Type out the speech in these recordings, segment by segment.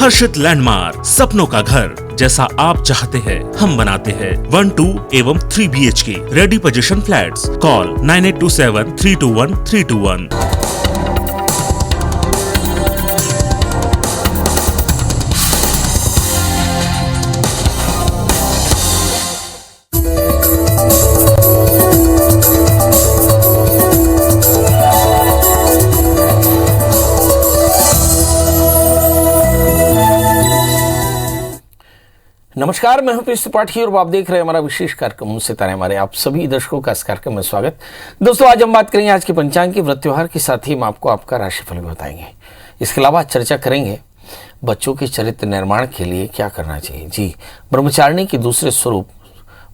हर्षित landmark, सपनों का घर जैसा आप चाहते हैं हम बनाते हैं। 1, 2 एवं 3 BHK ready position flats. Call 9827321321। नमस्कार, मैं हूं पीयूष त्रिपाठी और आप देख रहे हैं हमारा विशेष कार्यक्रम सितारे हमारे। आप सभी दर्शकों का इस कार्यक्रम में स्वागत। दोस्तों, आज हम बात करेंगे आज के पंचांग के व्रत त्योहार के साथ ही हम आपको आपका राशिफल भी बताएंगे। इसके अलावा चर्चा करेंगे बच्चों के चरित्र निर्माण के लिए क्या करना चाहिए। जी, ब्रह्मचारिणी के दूसरे स्वरूप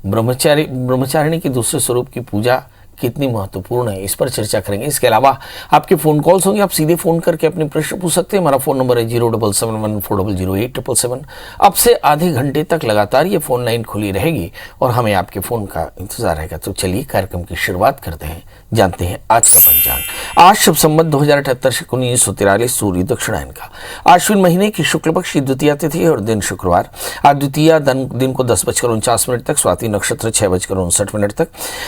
ब्रह्मचारिणी के दूसरे स्वरूप की पूजा कितनी महत्वपूर्ण है, इस पर चर्चा करेंगे। इसके अलावा आपके फ़ोन कॉल्स होंगे, आप सीधे फ़ोन करके अपने प्रश्न पूछ सकते हैं। हमारा फ़ोन नंबर है 07714008777। अब से आधे घंटे तक लगातार ये फ़ोन लाइन खुली रहेगी और हमें आपके फ़ोन का इंतजार रहेगा। तो चलिए कार्यक्रम की शुरुआत करते हैं, जानते हैं आज का पंचांग। आज शुभ संवत 2078 से 1943 सूर्य दक्षिणायन का आश्विन महीने की शुक्ल पक्ष की द्वितीया तिथि और दिन शुक्रवार। आज द्वितीया दिन को 10:49 तक, स्वाति नक्षत्र 6:59 तक।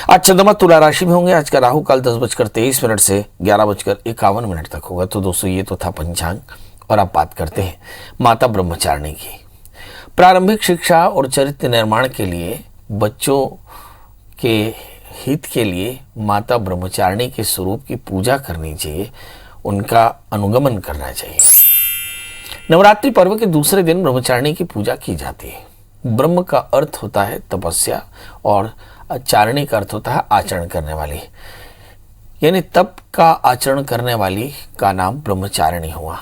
आज चंद्रमा तुला राशि में होंगे। आज का राहु काल 10:23 से 11:51 तक होगा। तो दोस्तों, ये तो था पंचांग और अब बात करते हैं माता ब्रह्मचारिणी की। प्रारंभिक शिक्षा और चरित्र निर्माण के लिए बच्चों के हित के लिए माता ब्रह्मचारिणी के स्वरूप की पूजा करनी चाहिए, उनका अनुगमन करना चाहिए। नवरात्रि पर्व के दूसरे दिन ब्रह्मचारिणी की पूजा की जाती है। ब्रह्म का अर्थ होता है तपस्या और चारिणी का अर्थ होता है आचरण करने वाली, यानी तप का आचरण करने वाली का नाम ब्रह्मचारिणी हुआ।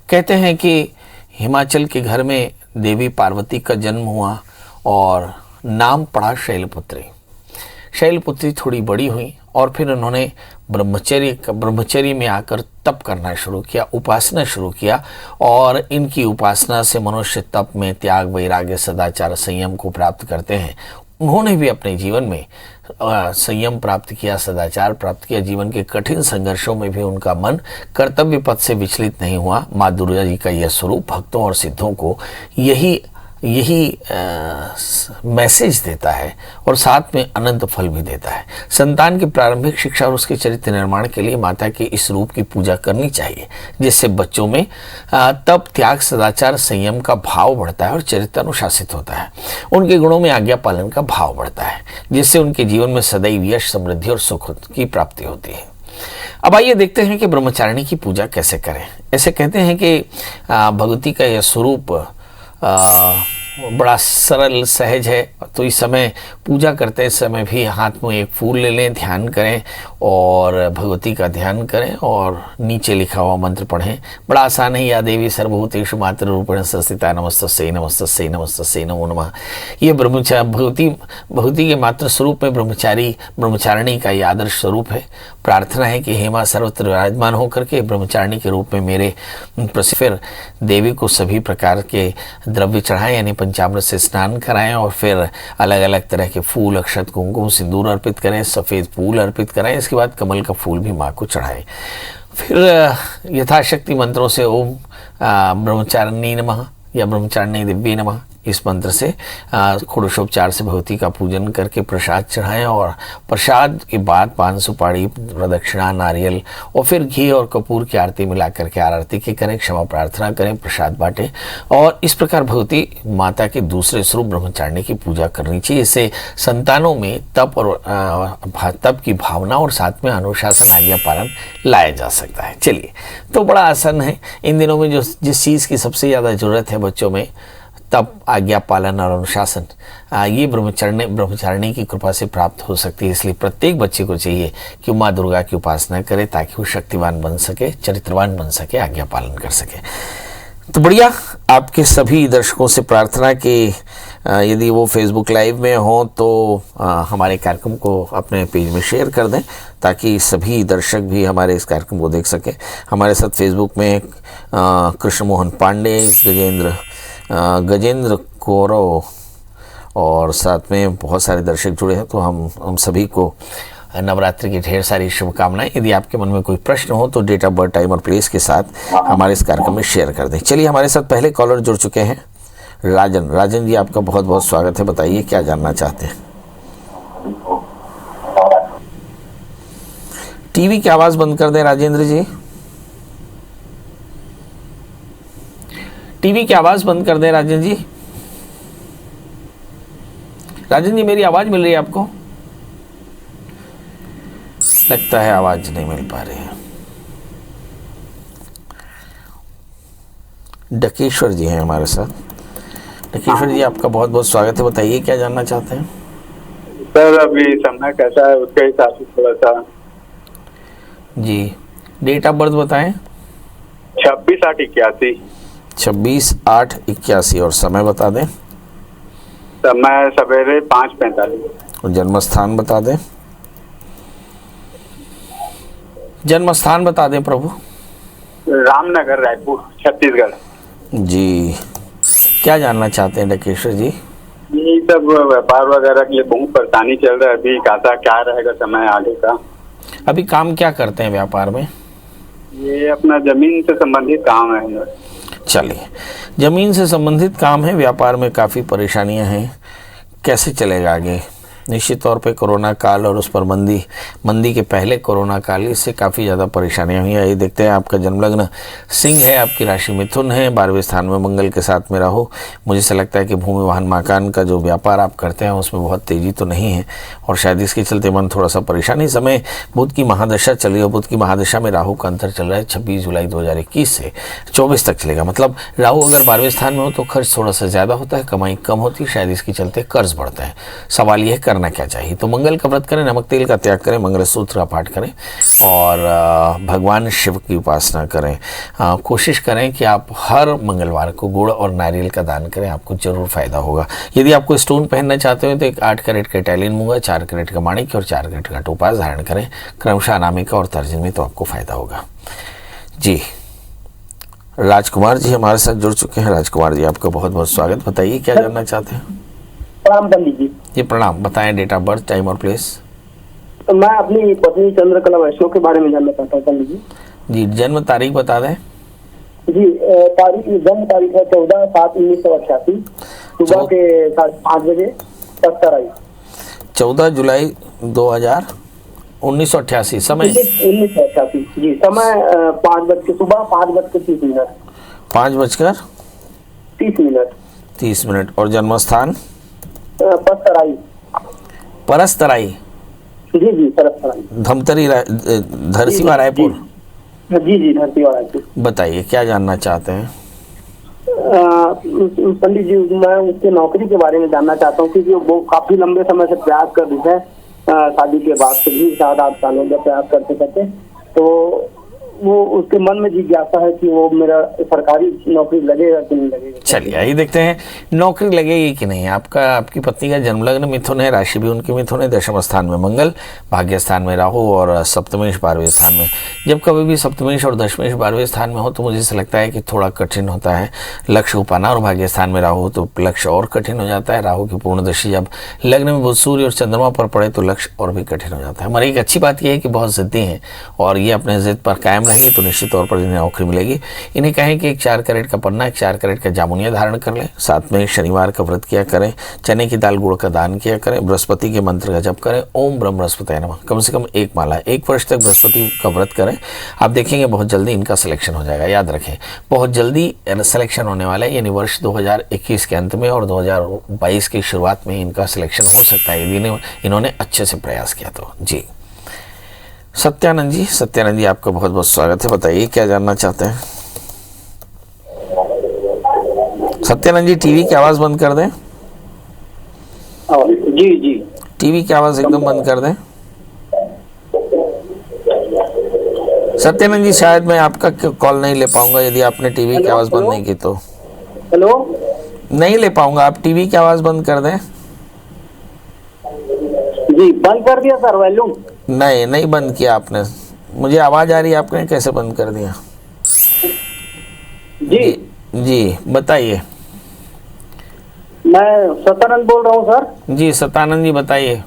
कहते हैं कि हिमाचल के घर में देवी पार्वती का जन्म हुआ और नाम पड़ा शैलपुत्री। शैलपुत्री थोड़ी बड़ी हुई और फिर उन्होंने ब्रह्मचर्य में आकर तप करना शुरू किया, उपासना शुरू किया और इनकी उपासना से मनुष्य तप में त्याग, वैराग्य, सदाचार, संयम को प्राप्त करते हैं। उन्होंने भी अपने जीवन में संयम प्राप्त किया, सदाचार प्राप्त किया। जीवन के कठिन संघर्षों में भी उनका मन कर्तव्य पथ से विचलित नहीं हुआ। माँ दुर्गा जी का यह स्वरूप भक्तों और सिद्धों को यही मैसेज देता है और साथ में अनंत फल भी देता है। संतान की प्रारंभिक शिक्षा और उसके चरित्र निर्माण के लिए माता के इस रूप की पूजा करनी चाहिए, जिससे बच्चों में तप, त्याग, सदाचार, संयम का भाव बढ़ता है और चरित्र अनुशासित होता है। उनके गुणों में आज्ञा पालन का भाव बढ़ता है, जिससे उनके जीवन में सदैव यश, समृद्धि और सुख की प्राप्ति होती है। अब आइए देखते हैं कि ब्रह्मचारिणी की पूजा कैसे करें। ऐसे कहते हैं कि भगवती का यह स्वरूप बड़ा सरल सहज है। तो इस समय पूजा करते समय भी हाथ में एक फूल ले लें, ध्यान करें और भगवती का ध्यान करें और नीचे लिखा हुआ मंत्र पढ़ें। बड़ा आसान है। या देवी सर्वभूतेषु मातृ रूपेण संस्थिता नमस्तस्यै नमस्तस्यै नमस्तस्यै नमो नमः। ये भगवती के मातृ स्वरूप में ब्रह्मचारिणी का ये आदर्श स्वरूप है। प्रार्थना है कि हे मां, सर्वत्र विराजमान होकर के ब्रह्मचारिणी के रूप में मेरे फिर देवी को सभी प्रकार के द्रव्य चढ़ाएं, यानी पंचामृत से स्नान कराएं और फिर अलग अलग तरह के फूल, अक्षत, कुंकुम, सिंदूर अर्पित करें, सफ़ेद फूल अर्पित करें। इसके बाद कमल का फूल भी माँ को चढ़ाएं। फिर यथाशक्ति मंत्रों से ओम ब्रह्मचारिणी नमः या ब्रह्मचारिणी दिव्ये नमः, इस मंत्र से षोडशोपचार से भगवती का पूजन करके प्रसाद चढ़ाएं और प्रसाद के बाद पान, सुपारी, प्रदक्षिणा, नारियल और फिर घी और कपूर की आरती मिला करके आरती के करें, क्षमा प्रार्थना करें, प्रसाद बांटें। और इस प्रकार भगवती माता के दूसरे स्वरूप ब्रह्मचारिणी की पूजा करनी चाहिए। इससे संतानों में तप की भावना और साथ में अनुशासन, आज्ञा पालन लाया जा सकता है। चलिए, तो बड़ा आसान है। इन दिनों में जिस चीज़ की सबसे ज़्यादा ज़रूरत है बच्चों में, तप, आज्ञा पालन और अनुशासन, ये ब्रह्मचारिणी की कृपा से प्राप्त हो सकती है। इसलिए प्रत्येक बच्चे को चाहिए कि माँ दुर्गा की उपासना करे ताकि वो शक्तिवान बन सके, चरित्रवान बन सके, आज्ञा पालन कर सके। तो बढ़िया, आपके सभी दर्शकों से प्रार्थना कि यदि वो फेसबुक लाइव में हो तो हमारे कार्यक्रम को अपने पेज में शेयर कर दें ताकि सभी दर्शक भी हमारे इस कार्यक्रम को देख सकें। हमारे साथ फेसबुक में कृष्ण मोहन पांडे, गजेंद्र कौरव और साथ में बहुत सारे दर्शक जुड़े हैं। तो हम सभी को नवरात्रि की ढेर सारी शुभकामनाएं। यदि आपके मन में कोई प्रश्न हो तो डेट ऑफ बर्थ, टाइम और प्लेस के साथ हमारे इस कार्यक्रम में शेयर कर दें। चलिए, हमारे साथ पहले कॉलर जुड़ चुके हैं, राजन जी, आपका बहुत बहुत स्वागत है। बताइए क्या जानना चाहते हैं। टीवी की आवाज बंद कर दें राजेंद्र जी, टीवी की आवाज बंद कर दें राजन जी। राजन जी, मेरी आवाज मिल रही है आपको? लगता है आवाज नहीं मिल पा रही है। डकेश्वर जी हैं हमारे साथ। डकेश्वर जी, आपका बहुत बहुत स्वागत है। बताइए क्या जानना चाहते हैं। सर, अभी समय कैसा है उसके हिसाब से थोड़ा सा जी, डेट ऑफ बर्थ बताएं। 26/8/81। 26/8/81 और समय बता दें। समय सवेरे 5:45। और जन्म स्थान बता दें। जन्म स्थान बता दें प्रभु। रामनगर, रायपुर, छत्तीसगढ़। जी, क्या जानना चाहते हैं डकेश्वर जी। ये सब व्यापार वगैरह के लिए बहुत परेशानी चल रहा है। अभी कैसा क्या रहेगा समय आगे का। अभी काम क्या करते हैं व्यापार में? ये अपना जमीन से संबंधित काम है। चलिए, जमीन से संबंधित काम है, व्यापार में काफ़ी परेशानियां हैं, कैसे चलेगा आगे? निश्चित तौर पे कोरोना काल और उस पर मंदी के पहले कोरोना काल, इससे काफ़ी ज़्यादा परेशानियां हुई। ये देखते हैं, आपका जन्मलग्न सिंह है, आपकी राशि मिथुन है, 12वें स्थान में मंगल के साथ में राहु। मुझे से लगता है कि भूमि वाहन मकान का जो व्यापार आप करते हैं उसमें बहुत तेज़ी तो नहीं है, और शायद इसके चलते मन थोड़ा सा परेशानी। समय बुध की महादशा चल रही है, बुध की महादशा में राहु का अंतर चल रहा है 26 जुलाई 2021 से 24 तक चलेगा। मतलब राहु अगर 12वें स्थान में हो तो खर्च थोड़ा सा ज़्यादा होता है, कमाई कम होती है, शायद इसके चलते कर्ज बढ़ता है। सवाल यह करना क्या चाहिए? तो मंगल का व्रत करें, नमक तेल का त्याग करें, मंगल सूत्र का पाठ करें और भगवान शिव की उपासना करें। कोशिश करें कि आप हर मंगलवार को गुड़ और नारियल का दान करें, आपको जरूर फायदा होगा। यदि आपको स्टोन पहनना चाहते हो तो एक 8 कैरेट का इटालियन मूंगा, 4 कैरेट का माणिक्य और 4 कैरेट का टोपाज धारण करें, क्रमशः अनामिका और तर्जन में, तो आपको फायदा होगा। जी, राजकुमार जी हमारे साथ जुड़ चुके हैं। राजकुमार जी, आपका बहुत बहुत स्वागत। बताइए क्या जानना चाहते हैं। प्रणाम पंडित जी। जी प्रणाम। बताएं डेट ऑफ बर्थ, टाइम और प्लेस। तो मैं अपनी पत्नी चंद्रकला वैष्णव के बारे में जानना चाहता हूँ पंडित जी। जी, जन्म तारीख बता दें। जी, जन्म तारीख है 14/7/1988, सुबह के 5:30 बजे, तस्तराई। 14 जुलाई 1988। समय 1988। जी, समय 5 बज के 30 मिनट। 5:30 और जन्म स्थान परसतराई। परसतराई। जी, परसतराई, धमतरी, धरसीवा, रायपुर। जी, धरसीवा, रायपुर। बताइए क्या जानना चाहते हैं। पंडित जी, मैं उसके नौकरी के बारे में जानना चाहता हूँ, क्योंकि वो काफी लंबे समय से प्रयास कर रही है, शादी के बाद से भी 7-8 सालों से प्रयास करते करते, तो वो उसके मन में जिज्ञासा है कि वो मेरा सरकारी नौकरी लगेगा कि नहीं लगेगा। चलिए आइए देखते हैं नौकरी लगेगी कि नहीं। आपकी पत्नी का जन्मलग्न मिथुन है, राशि भी उनकी मिथुन है, दशम स्थान में मंगल, भाग्य स्थान में राहु और सप्तमेश 12वें स्थान में। जब कभी भी सप्तमेश और दशमेश 12वें स्थान में हो तो मुझे ऐसा लगता है कि थोड़ा कठिन होता है लक्ष्य हो पाना, और भाग्य स्थान में राहु हो तो लक्ष्य और कठिन हो जाता है। राहु की पूर्णदशा जब लग्न में बुध, सूर्य और चंद्रमा पर पड़े तो लक्ष्य और भी कठिन हो जाता है। हमारी एक अच्छी बात यह है कि बहुत जिद्दी हैं और ये अपने जिद पर कायम रहेंगे तो निश्चित तौर पर इन्हें नौकरी मिलेगी। इन्हें कहें कि एक 4 कैरेट का पन्ना, एक 4 कैरेट का जामुनिया धारण कर लें, साथ में शनिवार का व्रत किया करें, चने की दाल गुड़ का दान किया करें, बृहस्पति के मंत्र का जप करें, ओम ब्रह्म बृहस्पति नमः, कम से कम 1 माला 1 वर्ष तक बृहस्पति का व्रत करें। आप देखेंगे बहुत जल्दी इनका सिलेक्शन हो जाएगा। याद रखें, बहुत जल्दी सिलेक्शन होने वाला है, यानी वर्ष 2021 के अंत में और 2022 की शुरुआत में इनका सिलेक्शन हो सकता है यदि इन्होंने अच्छे से प्रयास किया तो। जी, सत्यानंद जी आपका बहुत बहुत स्वागत है। बताइए क्या जानना चाहते हैं। सत्यानंद जी, टीवी की आवाज बंद कर दें। जी, टीवी की आवाज एकदम बंद कर दें। सत्यानंद जी, शायद मैं आपका कॉल नहीं ले पाऊंगा यदि आपने टीवी की आवाज बंद नहीं की तो। हेलो, नहीं ले पाऊंगा, आप टीवी की आवाज बंद कर दें। जी, बंद कर दिया सर, वॉल्यूम। नहीं बंद किया आपने, मुझे आवाज आ रही है, आपने कैसे बंद कर दिया। जी बताइए। मैं सत्यानंद बोल रहा हूँ सर। जी सत्यानंद जी बताइए।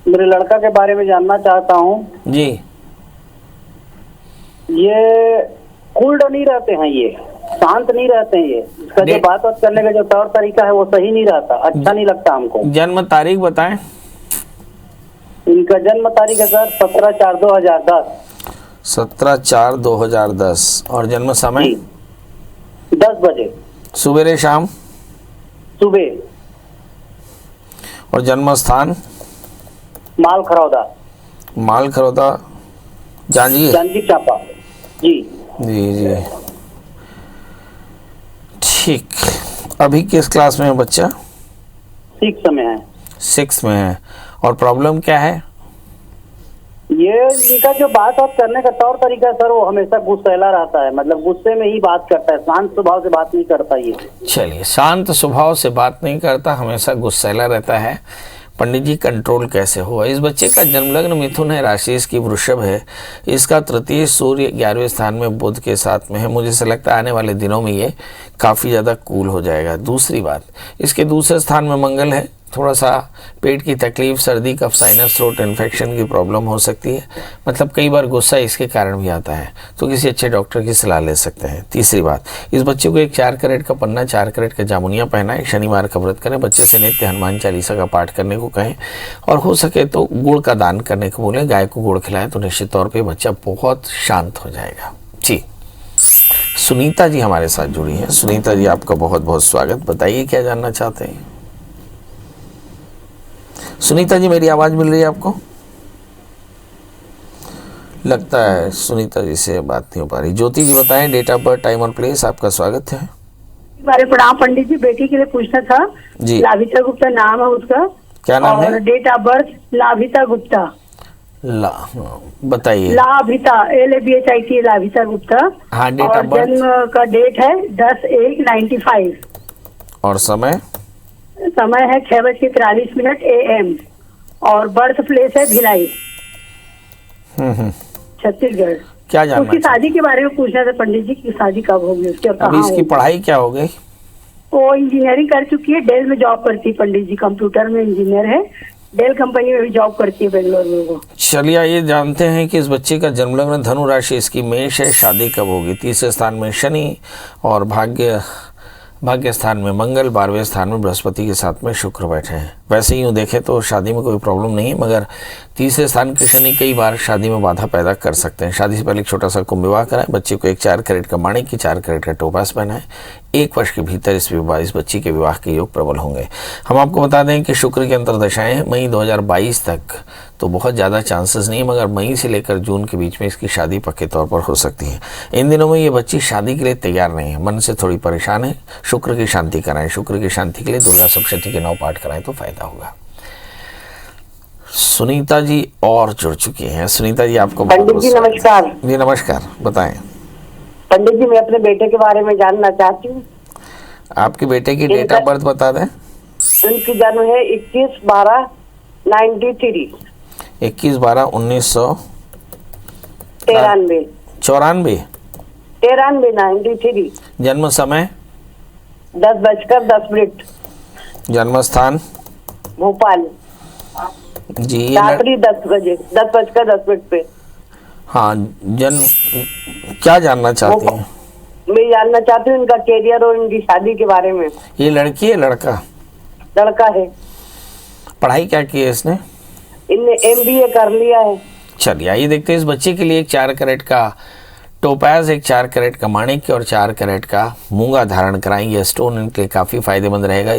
मेरे लड़का के बारे में जानना चाहता हूँ। जी। ये कूल्ड नहीं रहते हैं, ये शांत नहीं रहते हैं, ये इसका जो बात करने का जो तौर तरीका है वो सही नहीं रहता, अच्छा नहीं लगता हमको। जन्म तारीख बताएं। इनका जन्म तारीख है सर 17/4/2010। 17/4/2010 और जन्म समय 10 बजे सुबेरे शाम सुबह। और जन्म स्थान माल खरौदा, माल खरौदा जांजगीर चांपा। जी जी जी ठीक। अभी किस क्लास में है बच्चा? 6 में है। 6 में है। और प्रॉब्लम क्या है? ये इनका जो बात करने का तौर तरीका सर वो हमेशा गुस्सैला रहता है, मतलब गुस्से में ही बात करता है, शांत स्वभाव से बात नहीं करता ये। चलिए, शांत स्वभाव से बात नहीं करता, हमेशा गुस्सैला रहता है। पंडित जी कंट्रोल कैसे हुआ? इस बच्चे का जन्मलग्न मिथुन है, राशि इसकी वृषभ है, इसका तृतीय सूर्य 11वें स्थान में बुध के साथ में है। मुझे ऐसा लगता है आने वाले दिनों में ये काफ़ी ज़्यादा कूल हो जाएगा। दूसरी बात, इसके दूसरे स्थान में मंगल है, थोड़ा सा पेट की तकलीफ, सर्दी, कफ, साइनस, थ्रोट इन्फेक्शन की प्रॉब्लम हो सकती है। मतलब कई बार गुस्सा इसके कारण भी आता है, तो किसी अच्छे डॉक्टर की सलाह ले सकते हैं। तीसरी बात, इस बच्चे को एक 4 कैरेट का पन्ना, 4 कैरेट का जामुनिया पहनाएं, शनिवार का व्रत करें, बच्चे से नित्य हनुमान चालीसा का पाठ करने को कहें, और हो सके तो गुड़ का दान करने को बोलें। गाय को गुड़ खिलाएं तो निश्चित तौर पर बच्चा बहुत शांत हो जाएगा। जी, सुनीता जी हमारे साथ जुड़ी हैं। सुनीता जी, आपका बहुत बहुत स्वागत। बताइए क्या जानना चाहते हैं? सुनीता जी, मेरी आवाज मिल रही है आपको? लगता है सुनीता जी से बात नहीं हो पा रही। ज्योति जी बताएं, डेट ऑफ बर्थ, टाइम और प्लेस। आपका स्वागत है। बारे प्रणाम पंडित जी, बेटी के लिए पूछना था जी। लाभिता गुप्ता नाम है उसका। क्या नाम है? और डेट ऑफ बर्थ लाभिता गुप्ता। बताइए। लाभिता LABHITA लाभिता गुप्ता। हाँ, डेट और ऑफ बर्थ जन्म का डेट है 10/1/95। और समय है 6:43 AM। और बर्थ प्लेस है भिलाई, छत्तीसगढ़। क्या जानना? उसकी शादी के बारे में पूछना था पंडित जी की शादी कब होगी उसकी और अभी कहाँ इसकी होगी? पढ़ाई क्या हो गई? वो इंजीनियरिंग कर चुकी है, डेल में जॉब करती है पंडित जी, कंप्यूटर में इंजीनियर है, डेल कंपनी में भी जॉब करती है बेंगलोर में वो। चलिए, ये जानते हैं कि इस बच्चे का जन्मलग्न धनु राशि, इसकी मेष है, शादी कब होगी? तीसरे स्थान में शनि और भाग्य स्थान में मंगल, 12वें स्थान में बृहस्पति के साथ में शुक्र बैठे हैं। वैसे यूँ देखें तो शादी में कोई प्रॉब्लम नहीं है, मगर तीसरे स्थान के शनि कई बार शादी में बाधा पैदा कर सकते हैं। शादी से पहले एक छोटा सा कुंभ विवाह कराएं, बच्चे को एक 4 कैरेट का माणिक की 4 कैरेट का टोपास पहनाएं। 1 वर्ष के भीतर इस बच्ची के विवाह के योग प्रबल होंगे। हम आपको बता दें कि शुक्र की अंतर्दशाएं हैं मई 2022 तक, तो बहुत ज़्यादा चांसेस नहीं है, मगर मई से लेकर जून के बीच में इसकी शादी पक्के तौर पर हो सकती है। इन दिनों में ये बच्ची शादी के लिए तैयार नहीं है, मन से थोड़ी परेशान है। शुक्र की शांति कराएं, शुक्र की शांति के लिए दुर्गा सप्तशती के 9 पाठ कराएं तो फायदा होगा। सुनीता जी और जुड़ चुकी हैं। सुनीता जी, आपको पंडित जी नमस्कार। जी नमस्कार, बताएं। पंडित जी, मैं अपने बेटे के बारे में जानना चाहती हूँ। आपके बेटे की डेट ऑफ बर्थ बता दें। उनकी जन्म है 21/12/93। 21/12/1993। 93। जन्म समय 10:10 जन्म स्थान भोपाल, जी। रात्रि 10 बजे 10:10 पे। हाँ, क्या जानना चाहती हैं? मैं जानना चाहती हूँ इनका कैरियर और इनकी शादी के बारे में। ये लड़की है लड़का? लड़का है। पढ़ाई क्या की है इसने? इनने MBA कर लिया है। चलिए, आइए देखते हैं इस बच्चे के लिए एक 4 कैरेट का टोपैज, एक 4 कैरेट का माणिक्य और 4 कैरेट का मूंगा धारण कराएंगे। स्टोन इनके लिए काफ़ी फायदेमंद रहेगा।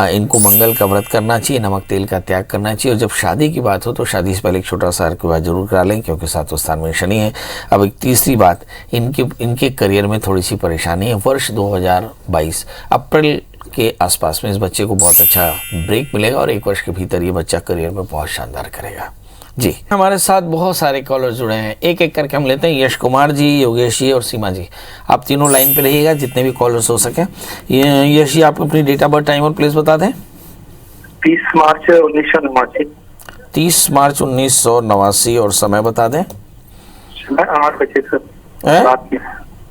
इनको मंगल का व्रत करना चाहिए, नमक तेल का त्याग करना चाहिए। और जब शादी की बात हो तो शादी से पहले एक छोटा सा अर्क विवाह जरूर करा लें, क्योंकि 7वें स्थान में शनि है। अब एक तीसरी बात, इनके करियर में थोड़ी सी परेशानी है। वर्ष 2022 अप्रैल के आसपास में इस बच्चे को बहुत अच्छा ब्रेक मिलेगा और 1 वर्ष के भीतर ये बच्चा करियर में बहुत शानदार करेगा। जी, हमारे साथ बहुत सारे कॉलर जुड़े हैं, एक एक करके हम लेते हैं। यश कुमार जी, योगेश जी और सीमा जी, आप तीनों लाइन पे रहिएगा, जितने भी कॉलर्स हो सके। यश जी, आप अपनी डेट ऑफ बर्थ, टाइम और प्लेस बता दें। 30 मार्च 1989। 30 मार्च 1989 और समय बता दें। 8 बजे सर,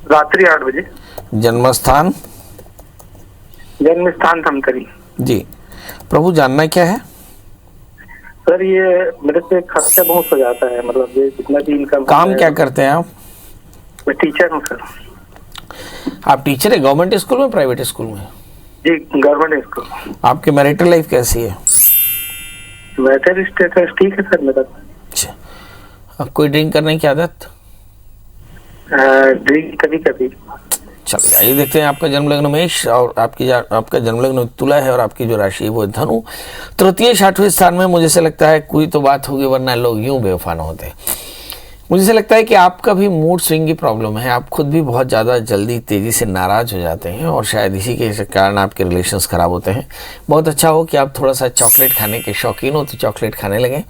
रात्रि 8 बजे। जन्म स्थान धमतरी। जी। प्रभु, जानना क्या है? सर ये मेरे से खर्चा बहुत हो जाता है, मतलब ये जितना भी इनकम। काम क्या करते हैं आप? मैं टीचर हूँ सर। आप टीचर है गवर्नमेंट स्कूल में, प्राइवेट स्कूल में? जी गवर्नमेंट स्कूल। आपकी मैरिटल लाइफ कैसी है? मैरिटल स्टेटस ठीक है सर मेरा। अच्छा, अब कोई ड्रिंक करने की आदत? ड्रिंक कभी कभी। चलिए आइए देखते हैं आपका जन्म लग्न मेष और आपका जन्म लग्न तुला है और आपकी जो राशि है वो धनु। तृतीय 6वें स्थान में मुझे से लगता है कोई तो बात होगी, वरना लोग यूं बेवफा न होते। मुझे से लगता है कि आपका भी मूड स्विंग की प्रॉब्लम है, आप खुद भी बहुत ज़्यादा जल्दी तेज़ी से नाराज़ हो जाते हैं और शायद इसी के कारण आपके रिलेशंस ख़राब होते हैं। बहुत अच्छा हो कि आप थोड़ा सा चॉकलेट खाने के शौकीन हो तो चॉकलेट खाने लगें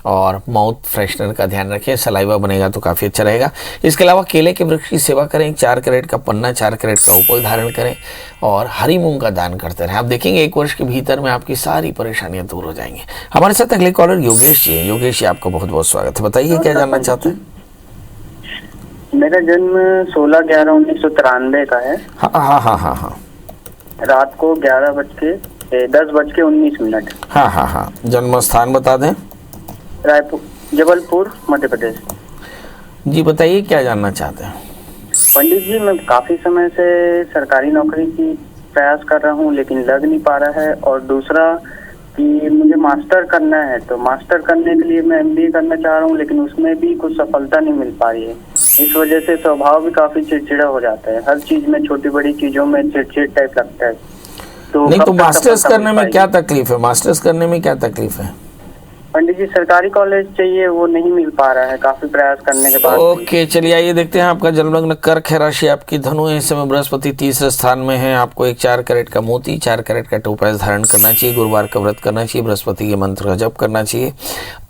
और माउथ फ्रेशनर का ध्यान रखें, सलाइवा बनेगा तो काफ़ी अच्छा रहेगा। इसके अलावा केले के वृक्ष की सेवा करें, 4 कैरेट का पन्ना, 4 कैरेट का उपल धारण करें और हरी मूंग का दान करते रहें। आप देखेंगे 1 वर्ष के भीतर में आपकी सारी परेशानियां दूर हो जाएंगी। हमारे साथ अगले कॉलर योगेश जी हैं। योगेश जी आपका बहुत बहुत स्वागत है, बताइए क्या जानना चाहते हैं? मेरा जन्म 16/11/1993 का है। हाँ। रात को 10:19 हाँ। जन्म स्थान बता दें? रायपुर, जबलपुर, मध्य प्रदेश। जी बताइए क्या जानना चाहते हैं? पंडित जी मैं काफी समय से सरकारी नौकरी की प्रयास कर रहा हूँ लेकिन लग नहीं पा रहा है, और दूसरा कि मुझे मास्टर करना है, तो मास्टर करने के लिए मैं MBA करना चाह रहा हूँ लेकिन उसमें भी कुछ सफलता नहीं मिल पा रही है। इस वजह से स्वभाव भी काफी चिड़चिड़ा हो जाता है, हर चीज में छोटी बड़ी चीजों में चिड़चिड़ टाइप लगता है। तो नहीं तो मास्टर्स करने में क्या तकलीफ है? मास्टर्स करने में क्या तकलीफ है? पंडित जी सरकारी कॉलेज चाहिए, वो नहीं मिल पा रहा है काफी प्रयास करने के बाद। ओके चलिए आइए देखते हैं आपका जन्म लग्न कर्क है, राशि आपकी धनु है। इस समय बृहस्पति तीसरे स्थान में है। आपको एक 4 कैरेट का मोती, 4 कैरेट का टोपाज धारण करना चाहिए, गुरुवार का व्रत करना चाहिए, बृहस्पति के मंत्र का जप करना चाहिए।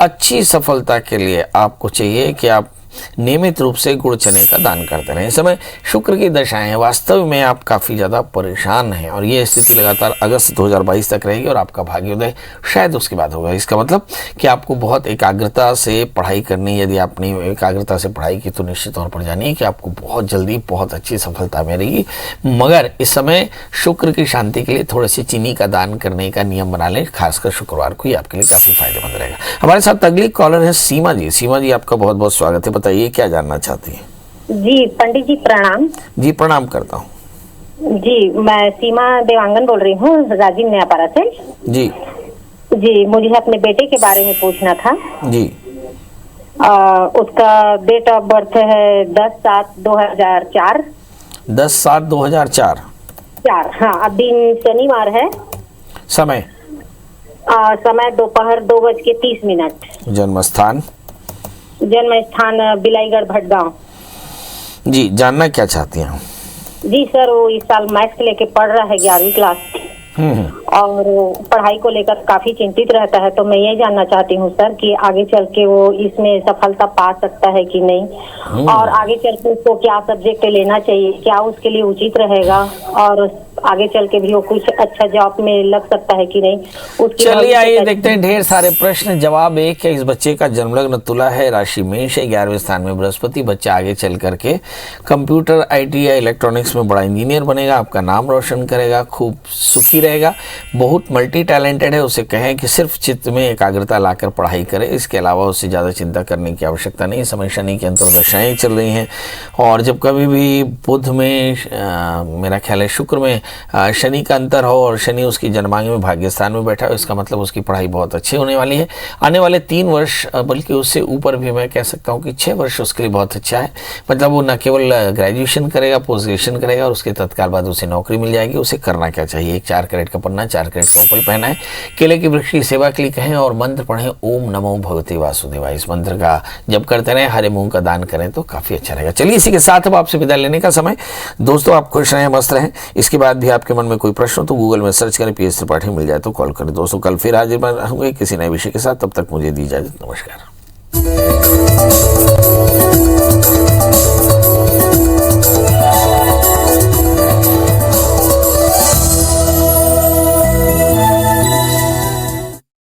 अच्छी सफलता के लिए आपको चाहिए कि आप नियमित रूप से गुड़ चने का दान करते रहें। इस समय शुक्र की दशाएं हैं, वास्तव में आप काफ़ी ज़्यादा परेशान हैं और ये स्थिति लगातार अगस्त 2022 तक रहेगी और आपका भाग्योदय शायद उसके बाद होगा। इसका मतलब कि आपको बहुत एकाग्रता से पढ़ाई करनी, यदि आपने एकाग्रता से पढ़ाई की तो निश्चित तौर पर जानिए कि आपको बहुत जल्दी बहुत अच्छी सफलता मिलेगी। मगर इस समय शुक्र की शांति के लिए थोड़े से चीनी का दान करने का नियम बना लें, खासकर शुक्रवार को, ये आपके लिए काफ़ी फायदेमंद रहेगा। हमारे साथ अगली कॉलर है सीमा जी। सीमा जी आपका बहुत बहुत स्वागत है, बताइए क्या जानना चाहती हैं? जी पंडित जी प्रणाम। जी प्रणाम करता हूँ जी, मैं सीमा देवांगन बोल रही हूँ, राजीव नयापारा से। जी मुझे अपने बेटे के बारे में पूछना था। जी उसका डेट ऑफ बर्थ है 10/7/2004। 10/7/2004। हाँ, अब दिन शनिवार है। समय दोपहर 2:30। जन्म स्थान बिलाईगढ़ भटगांव। जी जानना क्या चाहती हैं? जी सर, वो इस साल मैथ्स लेके पढ़ रहा है 11वीं क्लास और पढ़ाई को लेकर काफी चिंतित रहता है, तो मैं ये जानना चाहती हूँ सर कि आगे चल के वो इसमें सफलता पा सकता है कि नहीं, और आगे चल के उसको क्या सब्जेक्ट लेना चाहिए, क्या उसके लिए उचित रहेगा, और आगे चल के भी वो कुछ अच्छा जॉब में लग सकता है कि नहीं। चलिए आइए देखते हैं, ढेर सारे प्रश्न, जवाब एक है। इस बच्चे का जन्म लग्न तुला है, राशि मेष है, 11वें स्थान में बृहस्पति। बच्चा आगे चल करके कंप्यूटर, IT या इलेक्ट्रॉनिक्स में बड़ा इंजीनियर बनेगा, आपका नाम रोशन करेगा, खूब सुखी रहेगा, बहुत मल्टी टैलेंटेड है। उसे कहें कि सिर्फ चित्त में एकाग्रता लाकर पढ़ाई करे, इसके अलावा उससे ज़्यादा चिंता करने की आवश्यकता नहीं। समय शनि की अंतर्दशाएं चल रही हैं और जब कभी भी बुध में मेरा ख्याल है शुक्र में शनि का अंतर हो और शनि उसकी जन्मांग में भाग्य स्थान में बैठा हो, इसका मतलब उसकी पढ़ाई बहुत अच्छी होने वाली है। आने वाले 3 वर्ष बल्कि उससे ऊपर भी मैं कह सकता हूँ कि 6 वर्ष उसके लिए बहुत अच्छा है। मतलब वो न केवल ग्रेजुएशन करेगा, पोस्ट ग्रेजुएशन करेगा और उसके तत्काल बाद उसे नौकरी मिल जाएगी। उसे करना क्या चाहिए? एक 4 कैरेट का पन्ना, 4 कैरेट का उपल पहना है, केले के वृक्ष की सेवा के लिए कहें और मंत्र पढ़ें, ओम नमो भगवते वासुदेवाय। इस मंत्र का जब करते रहें, हरे मूंग का दान करें तो काफ़ी अच्छा रहेगा। चलिए इसी के साथ अब आपसे विदा लेने का समय। दोस्तों आप खुश रहें, मस्त रहें। इसके बाद भी आपके मन में कोई प्रश्न हो तो गूगल में सर्च करें, PS त्रिपाठी मिल जाए तो कॉल करें। दोस्तों कल फिर हाजिर होंगे किसी नए विषय के साथ, तब तक मुझे दी इजाजत, नमस्कार।